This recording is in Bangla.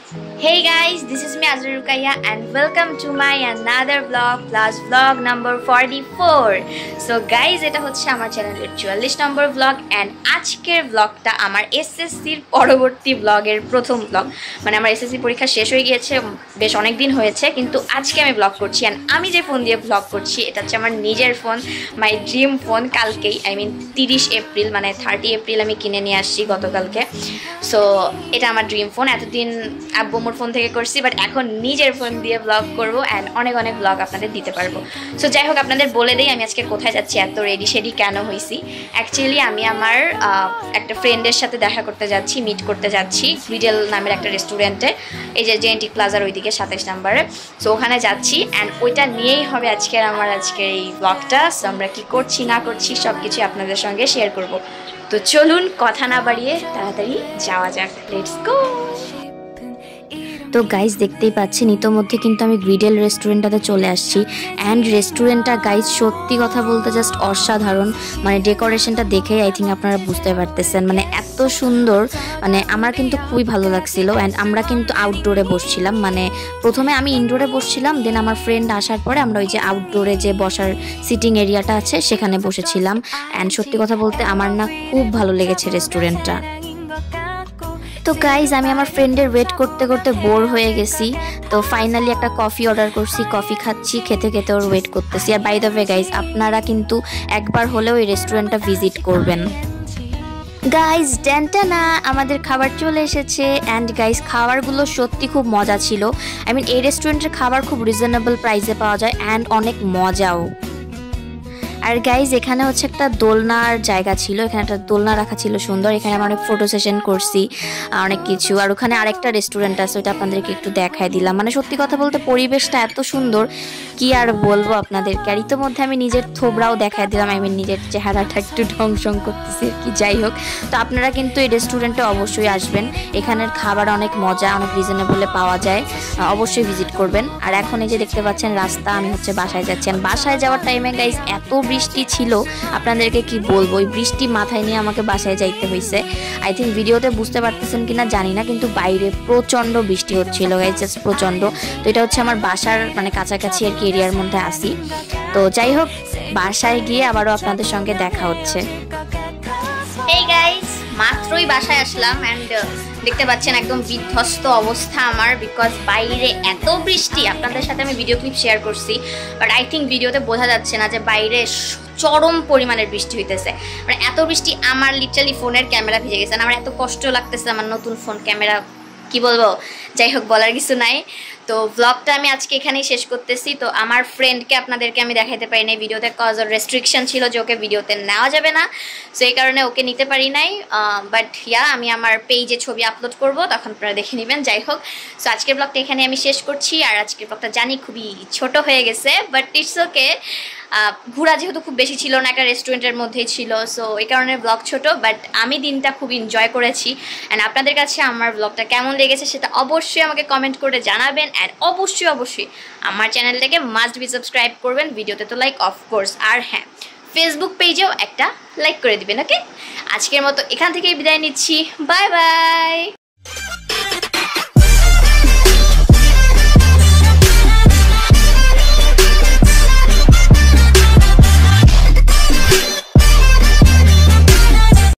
Hey guys, this is me Azra Rukaya and welcome to my another vlog plus vlog number 44. So guys, এটা হচ্ছে আমার চ্যানেলের 44 নম্বর vlog and আজকের vlogটা আমার এসএসসি এর পরবর্তী vlogের প্রথম vlog। মানে আমার এসএসসি পরীক্ষা শেষ হয়ে গিয়েছে, বেশ অনেক দিন হয়েছে, কিন্তু আজকে আমি vlog করছি and আমি যে ফোন দিয়ে vlog করছি এটা হচ্ছে আমার নিজের ফোন, মাই ড্রিম ফোন। কালকেই I mean 30 এপ্রিল মানে 30 এপ্রিল আমি কিনে নিয়ে আসছি গতকালকে। সো এটা আমার ড্রিম ফোন। এতদিন আব্বু ফোন থেকে করছি, বাট এখন নিজের ফোন দিয়ে ব্লগ করব এন্ড অনেক অনেক ব্লগ আপনাদের দিতে পারবো। সো যাই হোক, আপনাদের বলে দেই আমি আজকে কোথায় যাচ্ছি, এত রেডি শেডি কেন হইছি। অ্যাকচুয়ালি আমি আমার একটা ফ্রেন্ডের সাথে দেখা করতে যাচ্ছি, মিট করতে যাচ্ছি গ্রিডেল নামের একটা রেস্টুরেন্টে, এই যে জেএনটি প্লাজার ওইদিকে 27 নম্বরে। সো ওখানে যাচ্ছি অ্যান্ড ওইটা নিয়েই হবে আজকের এই ব্লগটা। সো আমরা কী করছি না করছি সব কিছু আপনাদের সঙ্গে শেয়ার করব। তো চলুন কথা না বাড়িয়ে তাড়াতাড়ি যাওয়া যাক, লেটস গো। তো গাইজ দেখতেই পাচ্ছেন ইতোমধ্যে কিন্তু আমি গ্রিডেল রেস্টুরেন্টটাতে চলে আসছি অ্যান্ড রেস্টুরেন্টটা গাইজ সত্যি কথা বলতে জাস্ট অসাধারণ। মানে ডেকোরেশনটা দেখেই আই থিঙ্ক আপনারা বুঝতে পারতেছেন, মানে এত সুন্দর, মানে আমার কিন্তু খুবই ভালো লাগছিল। অ্যান্ড আমরা কিন্তু আউটডোরে বসছিলাম, মানে প্রথমে আমি ইনডোরে বসছিলাম, দেন আমার ফ্রেন্ড আসার পরে আমরা ওই যে আউটডোরে যে বসার সিটিং এরিয়াটা আছে সেখানে বসেছিলাম। অ্যান্ড সত্যি কথা বলতে আমার না খুব ভালো লেগেছে রেস্টুরেন্টটা। তো গাইজ আমি আমার ফ্রেন্ডের ওয়েট করতে করতে বোর হয়ে গেছি, তো ফাইনালি একটা কফি অর্ডার করছি, কফি খাচ্ছি, খেতে খেতে ওর ওয়েট করতেছি। আর বাই দ্য ওয়ে গাইজ, আপনারা কিন্তু একবার হলেও এই রেস্টুরেন্টটা ভিজিট করবেন। গাইজ ড্যানটানা আমাদের খাবার চলে এসেছে অ্যান্ড গাইজ খাবারগুলো সত্যি খুব মজা ছিল। আই মিন এই রেস্টুরেন্টের খাবার খুব রিজনেবল প্রাইসে পাওয়া যায় অ্যান্ড অনেক মজাও। আর গাইজ এখানে হচ্ছে একটা দোলনার জায়গা ছিল, এখানে একটা দোলনা রাখা ছিল সুন্দর, এখানে আমি অনেক ফটো সেশন করছি অনেক কিছু। আর ওখানে আরেকটা রেস্টুরেন্ট আছে, ওইটা আপনাদেরকে একটু দেখায় দিলাম। মানে সত্যি কথা বলতে পরিবেশটা এত সুন্দর কি আর বলবো আপনাদেরকে। আর ইতোমধ্যে আমি নিজের থোবরাও দেখায় দিলাম, আমি নিজের চেহারাটা একটু ঢংসং করতেছি আর কি। যাই হোক, তো আপনারা কিন্তু এই রেস্টুরেন্টে অবশ্যই আসবেন, এখানের খাবার অনেক মজা, অনেক রিজনেবলে পাওয়া যায়, অবশ্যই ভিজিট করবেন। আর এখন এই যে দেখতে পাচ্ছেন রাস্তা, আমি হচ্ছে বাসায় যাচ্ছি। আর বাসায় যাওয়ার টাইমে গাইজ এত বৃষ্টি ছিল আপনাদেরকে কি বলবো, ওই বৃষ্টি মাথায় নিয়ে আমাকে বাসায় যাইতে হয়েছে। আই থিঙ্ক ভিডিওতে বুঝতে পারতেছেন কিনা জানি না, কিন্তু বাইরে প্রচণ্ড বৃষ্টি হচ্ছিল গাইজ, জাস্ট প্রচণ্ড। তো এটা হচ্ছে আমার বাসার মানে কাছাকাছি আর কি এরিয়ার মধ্যে আসি। তো যাই হোক, বাসায় গিয়ে আবারও আপনাদের সঙ্গে দেখা হচ্ছে। এই গাইজ মাত্রই বাসায় আসলাম অ্যান্ড দেখতে পাচ্ছেন একদম বিধ্বস্ত অবস্থা আমার, বিকজ বাইরে এত বৃষ্টি। আপনাদের সাথে আমি ভিডিও ক্লিপ শেয়ার করছি, বাট আই থিঙ্ক ভিডিওতে বোঝা যাচ্ছে না যে বাইরে চরম পরিমাণের বৃষ্টি হইতেছে। মানে এত বৃষ্টি আমার লিটারালি ফোনের ক্যামেরা ভিজে গেছে। আমার এত কষ্ট লাগতেছে, আমার নতুন ফোন ক্যামেরা কি বলবো, যাই হোক বলার কিছু নাই। তো ব্লগটা আমি আজকে এখানেই শেষ করতেছি। তো আমার ফ্রেন্ডকে আপনাদেরকে আমি দেখাইতে পারি নাই ভিডিওতে, কজ ওর রেস্ট্রিকশন ছিল যে ওকে ভিডিওতে নেওয়া যাবে না, সো এই কারণে ওকে নিতে পারি নাই। বাট আমি আমার পেজে ছবি আপলোড করব, তখন আপনারা দেখে নেবেন। যাই হোক, সো আজকের ব্লগটা এখানে আমি শেষ করছি। আর আজকের ব্লগটা জানি খুবই ছোট হয়ে গেছে, বাট ইটস ওকে। ঘোরা যেহেতু খুব বেশি ছিল না, একটা রেস্টুরেন্টের মধ্যেই ছিল, সো এই কারণে ব্লগ ছোট, বাট আমি দিনটা খুব এনজয় করেছি। অ্যান্ড আপনাদের কাছে আমার ব্লগটা কেমন লেগেছে সেটা অবশ্যই আমাকে কমেন্ট করে জানাবেন। অ্যান্ড অবশ্যই আমার চ্যানেলটাকে মাস্ট বি সাবস্ক্রাইব করবেন, ভিডিওতে তো লাইক অফকোর্স। আর হ্যাঁ, ফেসবুক পেজেও একটা লাইক করে দিবেন। ওকে, আজকের মতো এখান থেকেই বিদায় নিচ্ছি, বাই বাই।